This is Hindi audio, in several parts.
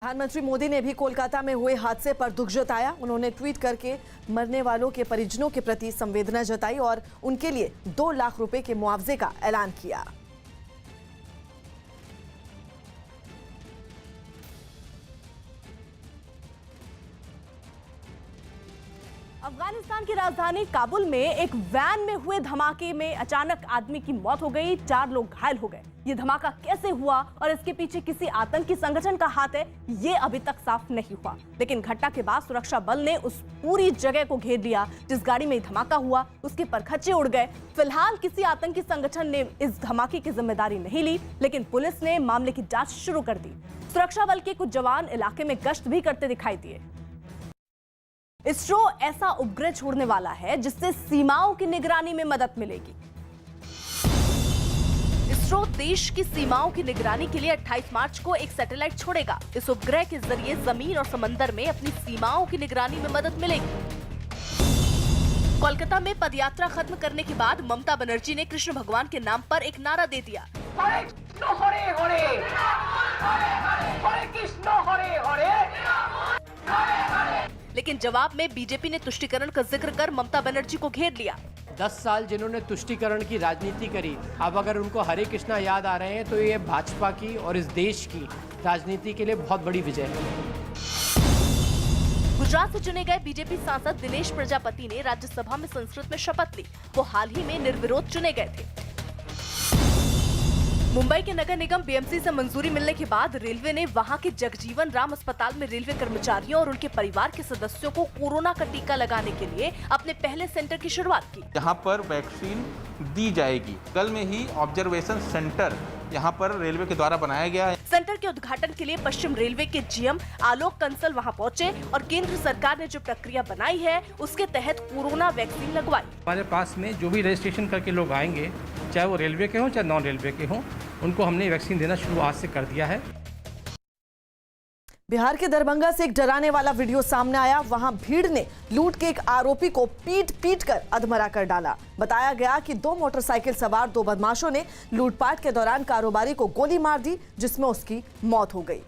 प्रधानमंत्री मोदी ने भी कोलकाता में हुए हादसे पर दुख जताया। उन्होंने ट्वीट करके मरने वालों के परिजनों के प्रति संवेदना जताई और उनके लिए 2 लाख रुपए के मुआवजे का ऐलान किया। अफगानिस्तान की राजधानी काबुल में एक वैन में हुए धमाके में अचानक आदमी की मौत हो गई, 4 लोग घायल हो गए। ये धमाका कैसे हुआ और इसके पीछे किसी आतंकी संगठन का हाथ है, ये अभी तक साफ नहीं हुआ। लेकिन घटना के बाद सुरक्षा बल ने उस पूरी जगह को घेर लिया जिस गाड़ी में धमाका हुआ, उसके परखच्चे उड़ गए। फिलहाल किसी आतंकी संगठन ने इस धमाके की जिम्मेदारी नहीं ली, लेकिन पुलिस ने मामले की जांच शुरू कर दी। सुरक्षा बल के कुछ जवान इलाके में गश्त भी करते दिखाई दिए। इसरो ऐसा उपग्रह छोड़ने वाला है जिससे सीमाओं की निगरानी में मदद मिलेगी। इसरो देश की सीमाओं की निगरानी के लिए 28 मार्च को एक सैटेलाइट छोड़ेगा। इस उपग्रह के जरिए जमीन और समंदर में अपनी सीमाओं की निगरानी में मदद मिलेगी। कोलकाता में पदयात्रा खत्म करने के बाद ममता बनर्जी ने कृष्ण भगवान के नाम पर एक नारा दे दिया, हरे कृष्ण हरे हरे, हरे कृष्ण हरे हरे। लेकिन जवाब में बीजेपी ने तुष्टीकरण का जिक्र कर ममता बनर्जी को घेर लिया। 10 साल जिन्होंने तुष्टीकरण की राजनीति करी, अब अगर उनको हरे कृष्णा याद आ रहे हैं तो ये भाजपा की और इस देश की राजनीति के लिए बहुत बड़ी विजय है। गुजरात से चुने गए बीजेपी सांसद दिनेश प्रजापति ने राज्यसभा में संस्कृत में शपथ ली। वो हाल ही में निर्विरोध चुने गए थे। मुंबई के नगर निगम बीएमसी से मंजूरी मिलने के बाद रेलवे ने वहां के जगजीवन राम अस्पताल में रेलवे कर्मचारियों और उनके परिवार के सदस्यों को कोरोना का टीका लगाने के लिए अपने पहले सेंटर की शुरुआत की। यहाँ पर वैक्सीन दी जाएगी। कल में ही ऑब्जर्वेशन सेंटर यहाँ पर रेलवे के द्वारा बनाया गया है। सेंटर के उद्घाटन के लिए पश्चिम रेलवे के जीएम आलोक कंसल वहां पहुंचे और केंद्र सरकार ने जो प्रक्रिया बनाई है उसके तहत कोरोना वैक्सीन लगवाई। हमारे पास में जो भी रजिस्ट्रेशन करके लोग आएंगे, चाहे वो रेलवे के हों चाहे नॉन रेलवे के हों, उनको हमने वैक्सीन देना शुरू आज से कर दिया है। बिहार के दरभंगा से एक डराने वाला वीडियो सामने आया। वहां भीड़ ने लूट के एक आरोपी को पीट कर अधमरा कर डाला। बताया गया कि 2 मोटरसाइकिल सवार 2 बदमाशों ने लूटपाट के दौरान कारोबारी को गोली मार दी, जिसमें उसकी मौत हो गई।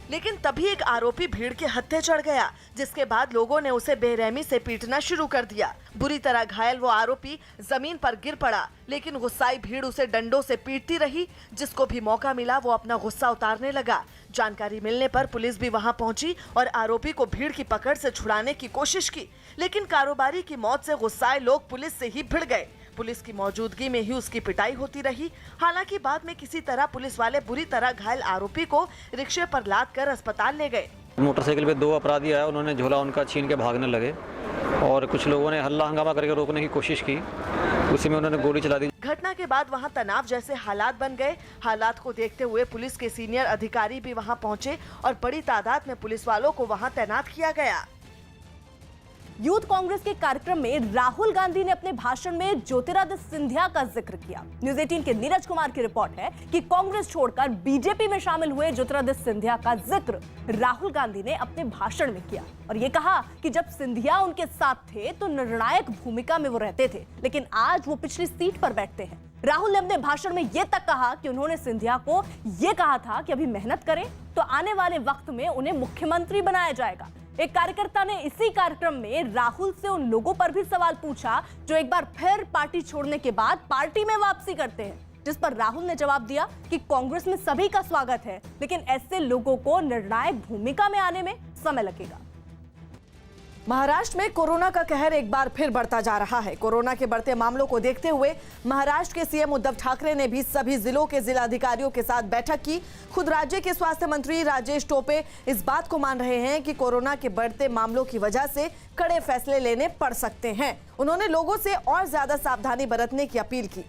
लेकिन तभी एक आरोपी भीड़ के हत्थे चढ़ गया, जिसके बाद लोगों ने उसे बेरहमी से पीटना शुरू कर दिया। बुरी तरह घायल वो आरोपी जमीन पर गिर पड़ा, लेकिन गुस्साई भीड़ उसे डंडों से पीटती रही। जिसको भी मौका मिला वो अपना गुस्सा उतारने लगा। जानकारी मिलने पर पुलिस भी वहां पहुंची और आरोपी को भीड़ की पकड़ से छुड़ाने की कोशिश की, लेकिन कारोबारी की मौत से गुस्साए लोग पुलिस से ही भिड़ गए। पुलिस की मौजूदगी में ही उसकी पिटाई होती रही। हालांकि बाद में किसी तरह पुलिस वाले बुरी तरह घायल आरोपी को रिक्शे पर लाद कर अस्पताल ले गए। मोटरसाइकिल पे 2 अपराधी आए, उन्होंने झोला उनका छीन के भागने लगे और कुछ लोगों ने हल्ला हंगामा करके रोकने की कोशिश की, उसी में उन्होंने गोली चला दी। घटना के बाद वहां तनाव जैसे हालात बन गए। हालात को देखते हुए पुलिस के सीनियर अधिकारी भी वहां पहुंचे और बड़ी तादाद में पुलिस वालों को वहां तैनात किया गया। यूथ कांग्रेस के कार्यक्रम में राहुल गांधी ने अपने भाषण में ज्योतिरादित्य सिंधिया का जिक्र किया। न्यूज़ 18 के नीरज कुमार की रिपोर्ट है कि कांग्रेस छोड़कर बीजेपी में शामिल हुए ज्योतिरादित्य सिंधिया का जिक्र राहुल गांधी ने अपने भाषण में किया और ये कहा कि जब सिंधिया उनके साथ थे तो निर्णायक भूमिका में वो रहते थे, लेकिन आज वो पिछली सीट पर बैठते हैं। राहुल ने अपने भाषण में ये तक कहा कि उन्होंने सिंधिया को ये कहा था कि अभी मेहनत करें तो आने वाले वक्त में उन्हें मुख्यमंत्री बनाया जाएगा। एक कार्यकर्ता ने इसी कार्यक्रम में राहुल से उन लोगों पर भी सवाल पूछा जो एक बार फिर पार्टी छोड़ने के बाद पार्टी में वापसी करते हैं, जिस पर राहुल ने जवाब दिया कि कांग्रेस में सभी का स्वागत है, लेकिन ऐसे लोगों को निर्णायक भूमिका में आने में समय लगेगा। महाराष्ट्र में कोरोना का कहर एक बार फिर बढ़ता जा रहा है। कोरोना के बढ़ते मामलों को देखते हुए महाराष्ट्र के सीएम उद्धव ठाकरे ने भी सभी जिलों के जिलाधिकारियों के साथ बैठक की। खुद राज्य के स्वास्थ्य मंत्री राजेश टोपे इस बात को मान रहे हैं कि कोरोना के बढ़ते मामलों की वजह से कड़े फैसले लेने पड़ सकते हैं। उन्होंने लोगों से और ज्यादा सावधानी बरतने की अपील की।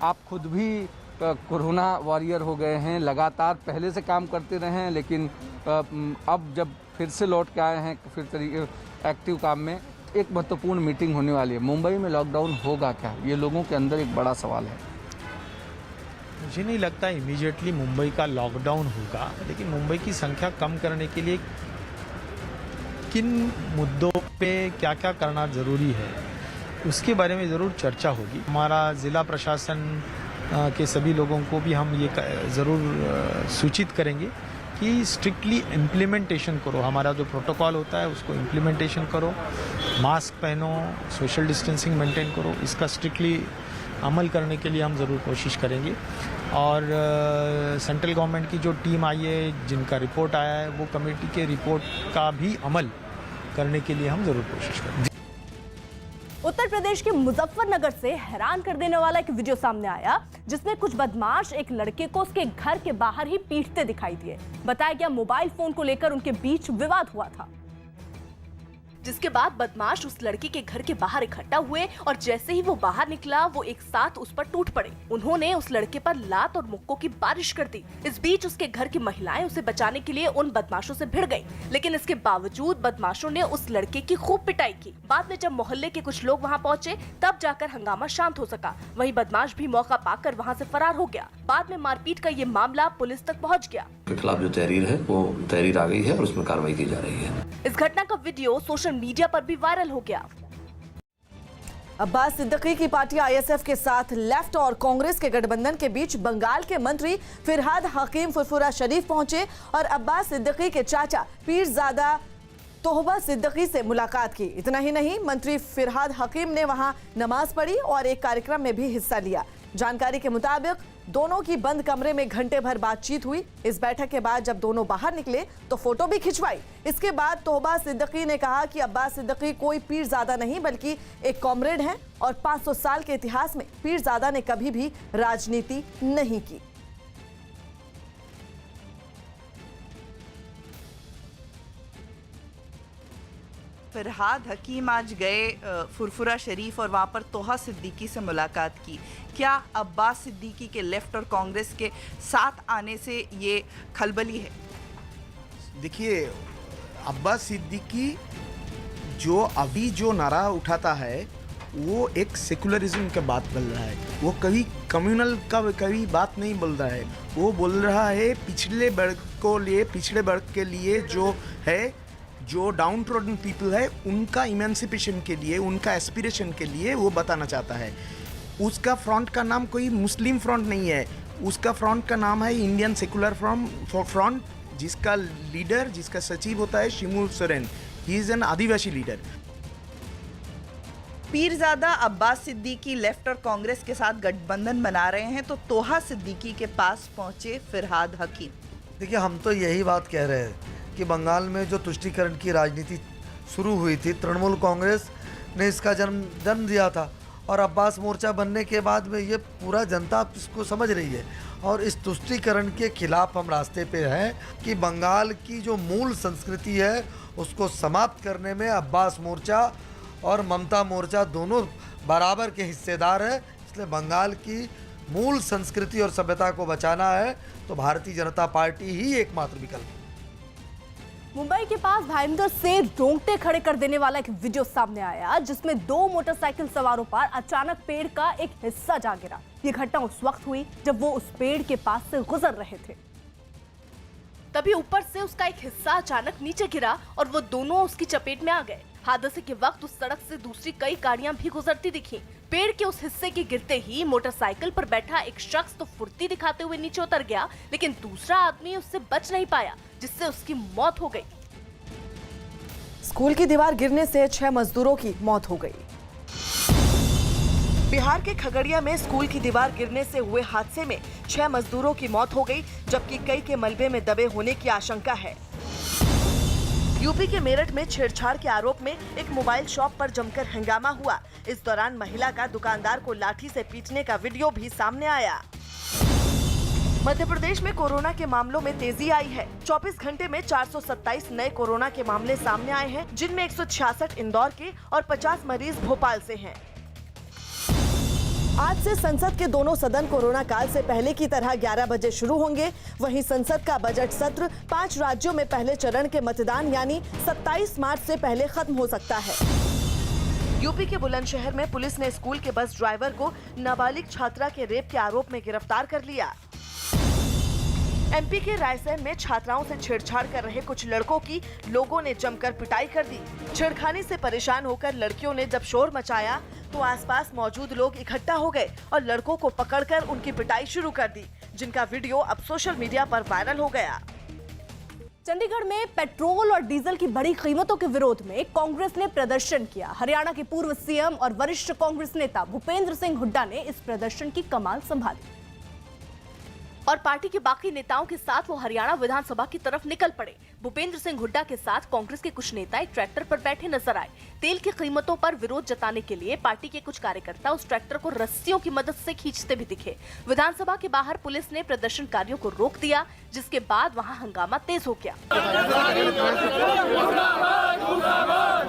आप खुद भी कोरोना वॉरियर हो गए हैं, लगातार पहले से काम करते रहे हैं, लेकिन अब जब फिर से लौट के आए हैं फिर एक्टिव काम में, एक महत्वपूर्ण मीटिंग होने वाली है। मुंबई में लॉकडाउन होगा क्या, ये लोगों के अंदर एक बड़ा सवाल है। मुझे नहीं लगता इमीडिएटली मुंबई का लॉकडाउन होगा, लेकिन मुंबई की संख्या कम करने के लिए किन मुद्दों पे क्या क्या करना ज़रूरी है उसके बारे में ज़रूर चर्चा होगी। हमारा ज़िला प्रशासन के सभी लोगों को भी हम ये ज़रूर सूचित करेंगे कि स्ट्रिक्टली इम्प्लीमेंटेशन करो, हमारा जो प्रोटोकॉल होता है उसको इम्प्लीमेंटेशन करो, मास्क पहनो, सोशल डिस्टेंसिंग मेंटेन करो, इसका स्ट्रिक्टली अमल करने के लिए हम ज़रूर कोशिश करेंगे। और सेंट्रल गवर्नमेंट की जो टीम आई है, जिनका रिपोर्ट आया है, वो कमेटी के रिपोर्ट का भी अमल करने के लिए हम ज़रूर कोशिश करेंगे। उत्तर प्रदेश के मुजफ्फरनगर से हैरान कर देने वाला एक वीडियो सामने आया, जिसमें कुछ बदमाश एक लड़के को उसके घर के बाहर ही पीटते दिखाई दिए। बताया गया मोबाइल फोन को लेकर उनके बीच विवाद हुआ था, जिसके बाद बदमाश उस लड़की के घर के बाहर इकट्ठा हुए और जैसे ही वो बाहर निकला वो एक साथ उस पर टूट पड़े। उन्होंने उस लड़के पर लात और मुक्कों की बारिश कर दी। इस बीच उसके घर की महिलाएं उसे बचाने के लिए उन बदमाशों से भिड़ गईं, लेकिन इसके बावजूद बदमाशों ने उस लड़के की खूब पिटाई की। बाद में जब मोहल्ले के कुछ लोग वहां पहुंचे तब जाकर हंगामा शांत हो सका। वहीं बदमाश भी मौका पाकर वहां से फरार हो गया। बाद में मारपीट का ये मामला पुलिस तक पहुँच गया। के खिलाफ जो तहरीर है वो तहरीर आ गई है और उसमें कार्रवाई की जा रही है। इस घटना का वीडियो सोशल मीडिया पर भी वायरल हो गया। अब्बास सिद्दीकी की पार्टी आईएसएफ के साथ लेफ्ट और कांग्रेस के गठबंधन के बीच बंगाल के मंत्री फिरहाद हकीम फुरफुरा शरीफ पहुंचे और अब्बास सिद्दीकी के चाचा पीरजादा तोहबा सिद्दीकी से मुलाकात की। इतना ही नहीं, मंत्री फिरहाद हकीम ने वहां नमाज पढ़ी और एक कार्यक्रम में भी हिस्सा लिया। जानकारी के मुताबिक दोनों की बंद कमरे में घंटे भर बातचीत हुई। इस बैठक के बाद जब दोनों बाहर निकले तो फोटो भी खिंचवाई। इसके बाद तोहबा सिद्दीकी ने कहा कि अब्बास सिद्दीकी कोई पीरजादा नहीं बल्कि एक कॉमरेड हैं और 500 साल के इतिहास में पीरजादा ने कभी भी राजनीति नहीं की। फिरहाद हकीम आज गए फुरफुरा शरीफ और वहाँ पर तोहा सिद्दीकी से मुलाकात की। क्या अब्बास सिद्दीकी के लेफ्ट और कांग्रेस के साथ आने से ये खलबली है? देखिए, अब्बास सिद्दीकी जो अभी जो नारा उठाता है वो एक सेकुलरिज्म का बात बोल रहा है। वो कभी कम्युनल का कभी बात नहीं बोल रहा है। वो बोल रहा है पिछड़े वर्ग के लिए जो है, जो डाउन ट्रोडन पीपल है, उनका इमेंसिपेशन के लिए, उनका एस्पिरेशन के लिए वो बताना चाहता है। उसका फ्रंट का नाम कोई मुस्लिम फ्रंट नहीं है, उसका फ्रंट का नाम है इंडियन सेकुलर फ्रंट, जिसका लीडर, जिसका सचिव होता है Shimul Soren. He is an Adivasi leader. Pirzada Abbas Siddiqui left और कांग्रेस के साथ गठबंधन बना रहे हैं, तो तोहा सिद्दीकी के पास पहुंचे फिरहाद हकीम। देखिए, हम तो यही बात कह रहे हैं कि बंगाल में जो तुष्टीकरण की राजनीति शुरू हुई थी, तृणमूल कांग्रेस ने इसका जन्म दिया था और अब्बास मोर्चा बनने के बाद में ये पूरा जनता इसको समझ रही है और इस तुष्टीकरण के खिलाफ हम रास्ते पे हैं कि बंगाल की जो मूल संस्कृति है उसको समाप्त करने में अब्बास मोर्चा और ममता मोर्चा दोनों बराबर के हिस्सेदार हैं। इसलिए बंगाल की मूल संस्कृति और सभ्यता को बचाना है तो भारतीय जनता पार्टी ही एकमात्र विकल्प है। मुंबई के पास भाईंदर से रोंगटे खड़े कर देने वाला एक वीडियो सामने आया, जिसमें 2 मोटरसाइकिल सवारों पर अचानक पेड़ का एक हिस्सा जा गिरा। ये घटना उस वक्त हुई जब वो उस पेड़ के पास से गुजर रहे थे। तभी ऊपर से उसका एक हिस्सा अचानक नीचे गिरा और वो दोनों उसकी चपेट में आ गए। हादसे के वक्त उस सड़क से दूसरी कई गाड़ियां भी गुजरती दिखी। पेड़ के उस हिस्से के गिरते ही मोटरसाइकिल पर बैठा एक शख्स तो फुर्ती दिखाते हुए नीचे उतर गया, लेकिन दूसरा आदमी उससे बच नहीं पाया, जिससे उसकी मौत हो गई। स्कूल की दीवार गिरने से 6 मजदूरों की मौत हो गई। बिहार के खगड़िया में स्कूल की दीवार गिरने से हुए हादसे में 6 मजदूरों की मौत हो गई, जबकि कई के मलबे में दबे होने की आशंका है। यूपी के मेरठ में छेड़छाड़ के आरोप में एक मोबाइल शॉप पर जमकर हंगामा हुआ। इस दौरान महिला का दुकानदार को लाठी से पीटने का वीडियो भी सामने आया। मध्य प्रदेश में कोरोना के मामलों में तेजी आई है। 24 घंटे में 427 नए कोरोना के मामले सामने आए हैं, जिनमें 166 इंदौर के और 50 मरीज भोपाल से हैं। आज से संसद के दोनों सदन कोरोना काल से पहले की तरह 11 बजे शुरू होंगे। वहीं संसद का बजट सत्र 5 राज्यों में पहले चरण के मतदान यानी 27 मार्च से पहले खत्म हो सकता है। यूपी के बुलंदशहर में पुलिस ने स्कूल के बस ड्राइवर को नाबालिग छात्रा के रेप के आरोप में गिरफ्तार कर लिया। एमपी के रायसेन में छात्राओं से छेड़छाड़ कर रहे कुछ लड़कों की लोगों ने जमकर पिटाई कर दी। छेड़खानी से परेशान होकर लड़कियों ने जब शोर मचाया तो आसपास मौजूद लोग इकट्ठा हो गए और लड़कों को पकड़कर उनकी पिटाई शुरू कर दी, जिनका वीडियो अब सोशल मीडिया पर वायरल हो गया। चंडीगढ़ में पेट्रोल और डीजल की बढ़ी कीमतों के विरोध में कांग्रेस ने प्रदर्शन किया। हरियाणा के पूर्व सीएम और वरिष्ठ कांग्रेस नेता भूपेंद्र सिंह हुड्डा ने इस प्रदर्शन की कमान संभाली और पार्टी के बाकी नेताओं के साथ वो हरियाणा विधानसभा की तरफ निकल पड़े। भूपेंद्र सिंह हुड्डा के साथ कांग्रेस के कुछ नेता एक ट्रैक्टर पर बैठे नजर आए। तेल की कीमतों पर विरोध जताने के लिए पार्टी के कुछ कार्यकर्ता उस ट्रैक्टर को रस्सियों की मदद से खींचते भी दिखे। विधानसभा के बाहर पुलिस ने प्रदर्शनकारियों को रोक दिया, जिसके बाद वहां हंगामा तेज हो गया।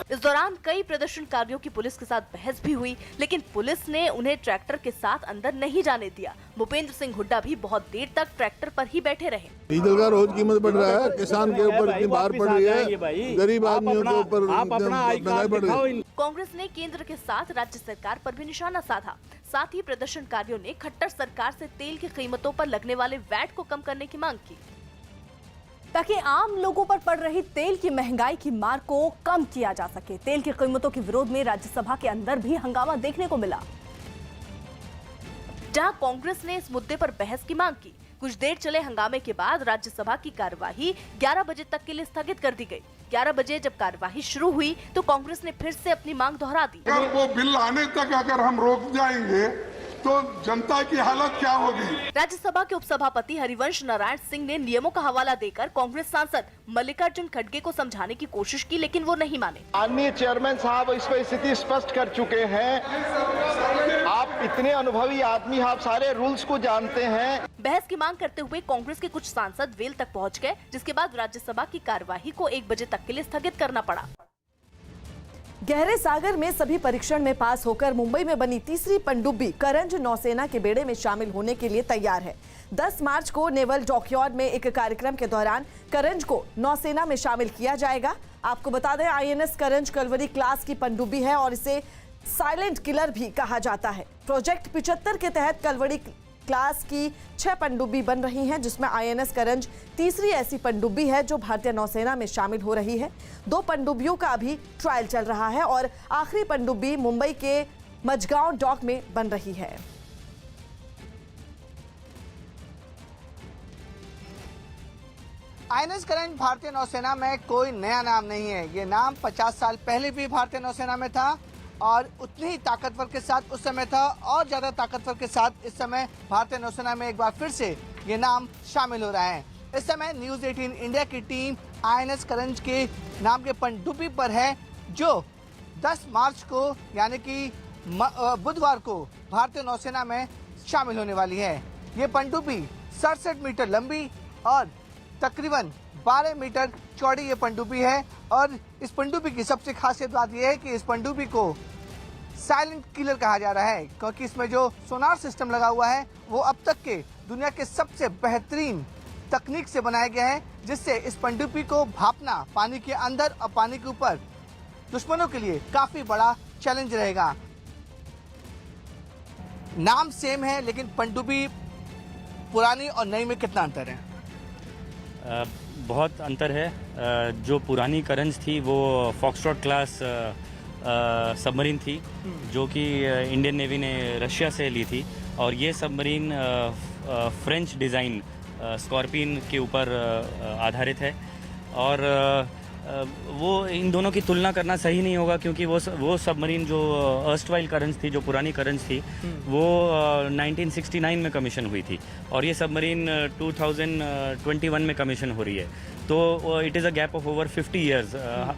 इस दौरान कई प्रदर्शनकारियों की पुलिस के साथ बहस भी हुई, लेकिन पुलिस ने उन्हें ट्रैक्टर के साथ अंदर नहीं जाने दिया। भूपेंद्र सिंह हुड्डा भी बहुत देर तक ट्रैक्टर पर ही बैठे रहे। डीजल का रोज कीमत बढ़ रहा है, किसान के ऊपर इतनी भार पड़ रही है, गरीब आदमियों के ऊपर महंगाई बढ़ रही है। कांग्रेस ने केंद्र के साथ राज्य सरकार पर भी निशाना साधा। साथ ही प्रदर्शनकारियों ने खट्टर सरकार से तेल की कीमतों पर लगने वाले वैट को कम करने की मांग की, ताकि आम लोगों पर पड़ रही तेल की महंगाई की मार को कम किया जा सके। तेल की कीमतों के विरोध में राज्यसभा के अंदर भी हंगामा देखने को मिला, जहां कांग्रेस ने इस मुद्दे पर बहस की मांग की। कुछ देर चले हंगामे के बाद राज्यसभा की कार्यवाही 11 बजे तक के लिए स्थगित कर दी गई। 11 बजे जब कार्यवाही शुरू हुई तो कांग्रेस ने फिर से अपनी मांग दोहरा दी। अगर वो बिल आने तक अगर हम रोक जाएंगे तो जनता की हालत क्या होगी। राज्यसभा के उपसभापति हरिवंश नारायण सिंह ने नियमों का हवाला देकर कांग्रेस सांसद मल्लिकार्जुन खड़गे को समझाने की कोशिश की, लेकिन वो नहीं माने। माननीय चेयरमैन साहब इस पर स्थिति स्पष्ट कर चुके हैं। आप इतने अनुभवी आदमी, आप सारे रूल्स को जानते हैं। बहस की मांग करते हुए कांग्रेस के कुछ सांसद वेल तक पहुंच गए, जिसके बाद राज्यसभा की कार्यवाही को 1 बजे तक के लिए स्थगित करना पड़ा। गहरे सागर में सभी परीक्षण में पास होकर मुंबई में बनी तीसरी पनडुब्बी करंज नौसेना के बेड़े में शामिल होने के लिए तैयार है। 10 मार्च को नेवल डॉकयार्ड में एक कार्यक्रम के दौरान करंज को नौसेना में शामिल किया जाएगा। आपको बता दें, आईएनएस करंज कलवरी क्लास की पनडुब्बी है और इसे साइलेंट किलर भी कहा जाता है। प्रोजेक्ट 75 के तहत कलवरी क्लास की 6 पनडुब्बी बन रही हैं, जिसमें आईएनएस करंज तीसरी ऐसी पनडुब्बी है जो भारतीय नौसेना में शामिल हो रही है। 2 पनडुब्बियों का अभी ट्रायल चल रहा है और आखिरी पनडुब्बी मुंबई के मजगांव डॉक में बन रही है। आईएनएस करंज भारतीय नौसेना में कोई नया नाम नहीं है। ये नाम 50 साल पहले भी भारतीय नौसेना में था और उतनी ही ताकतवर के साथ उस समय था और ज़्यादा ताकतवर के साथ इस समय भारतीय नौसेना में एक बार फिर से ये नाम शामिल हो रहा है। इस समय न्यूज़ 18 इंडिया की टीम आईएनएस करंज के नाम के पनडुब्बी पर है, जो 10 मार्च को यानी कि बुधवार को भारतीय नौसेना में शामिल होने वाली है। ये पनडुब्बी 67 मीटर लंबी और तकरीबन 12 मीटर चौड़ी ये पनडुब्बी है। और इस पनडुब्बी की सबसे खासियत बात यह है कि इस पनडुब्बी को साइलेंट किलर कहा जा रहा है, क्योंकि इसमें जो सोनार सिस्टम लगा हुआ है वो अब तक के दुनिया के सबसे बेहतरीन तकनीक से बनाया गया है, जिससे इस पनडुब्बी को भापना पानी के अंदर और पानी के ऊपर दुश्मनों के लिए काफी बड़ा चैलेंज रहेगा। नाम सेम है, लेकिन पनडुब्बी पुरानी और नई में कितना अंतर है? बहुत अंतर है। जो पुरानी करंज थी वो फॉक्सट्रॉट क्लास सबमरीन थी, जो कि इंडियन नेवी ने रशिया से ली थी, और ये सबमरीन फ्रेंच डिज़ाइन स्कॉर्पियन के ऊपर आधारित है। और वो इन दोनों की तुलना करना सही नहीं होगा, क्योंकि वो सबमरीन जो अर्स्टवाइल करंज थी, जो पुरानी करंज थी, वो 1969 में कमीशन हुई थी और ये सबमरीन 2021 में कमीशन हो रही है। तो it is a gap of over 50 years,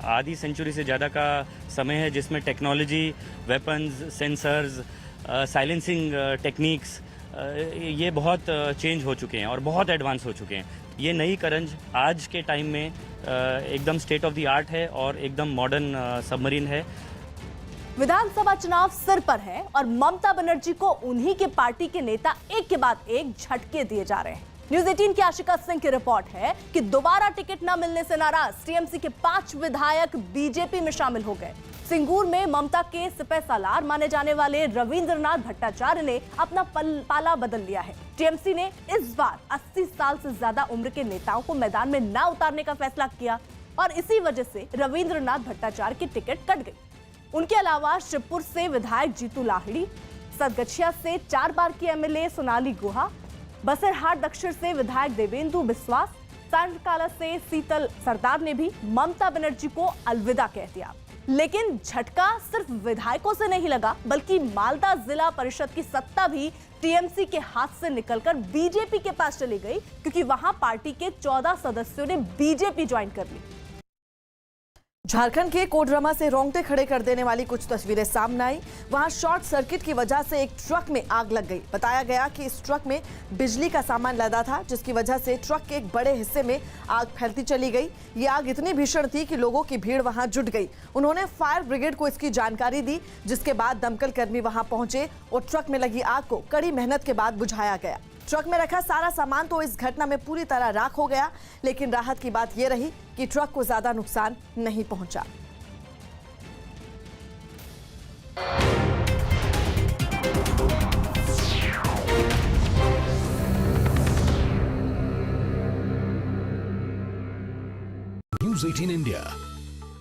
आधी सेंचुरी से ज़्यादा का समय है, जिसमें technology, weapons, sensors, silencing techniques ये बहुत चेंज हो चुके हैं और बहुत एडवांस हो चुके हैं। ये नई करंज आज के टाइम में एकदम स्टेट ऑफ द आर्ट है और एकदम मॉडर्न सबमरीन है। विधानसभा चुनाव सिर पर है और ममता बनर्जी को उन्हीं के पार्टी के नेता एक के बाद एक झटके दिए जा रहे हैं। न्यूज़ 18 की आशिका सिंह की रिपोर्ट है कि दोबारा टिकट न मिलने से नाराज टीएमसी के 5 विधायक बीजेपी में शामिल हो गए। सिंगूर में ममता के सिपह सालार माने जाने वाले रविंद्रनाथ भट्टाचार्य ने अपना पाला बदल लिया है। टीएमसी ने इस बार 80 साल से ज्यादा उम्र के नेताओं को मैदान में न उतारने का फैसला किया और इसी वजह से रविंद्रनाथ भट्टाचार्य की टिकट कट गई। उनके अलावा शिवपुर से विधायक जीतू लाहिड़ी, सदगछिया से 4 बार की एमएलए सोनाली गुहा, बसरहाट दक्षिण से विधायक देवेंदु बिस्वास, सांडकाला से शीतल सरदार ने भी ममता बनर्जी को अलविदा कह दिया। लेकिन झटका सिर्फ विधायकों से नहीं लगा, बल्कि मालदा जिला परिषद की सत्ता भी टीएमसी के हाथ से निकलकर बीजेपी के पास चली गई, क्योंकि वहां पार्टी के 14 सदस्यों ने बीजेपी ज्वाइन कर ली। झारखंड के कोडरमा से रोंगटे खड़े कर देने वाली कुछ तस्वीरें सामने आई। वहां शॉर्ट सर्किट की वजह से एक ट्रक में आग लग गई। बताया गया कि इस ट्रक में बिजली का सामान लदा था, जिसकी वजह से ट्रक के एक बड़े हिस्से में आग फैलती चली गई। ये आग इतनी भीषण थी कि लोगों की भीड़ वहां जुट गई। उन्होंने फायर ब्रिगेड को इसकी जानकारी दी, जिसके बाद दमकल कर्मी वहां पहुंचे और ट्रक में लगी आग को कड़ी मेहनत के बाद बुझाया गया। ट्रक में रखा सारा सामान तो इस घटना में पूरी तरह राख हो गया, लेकिन राहत की बात यह रही कि ट्रक को ज्यादा नुकसान नहीं पहुंचा। News 18 India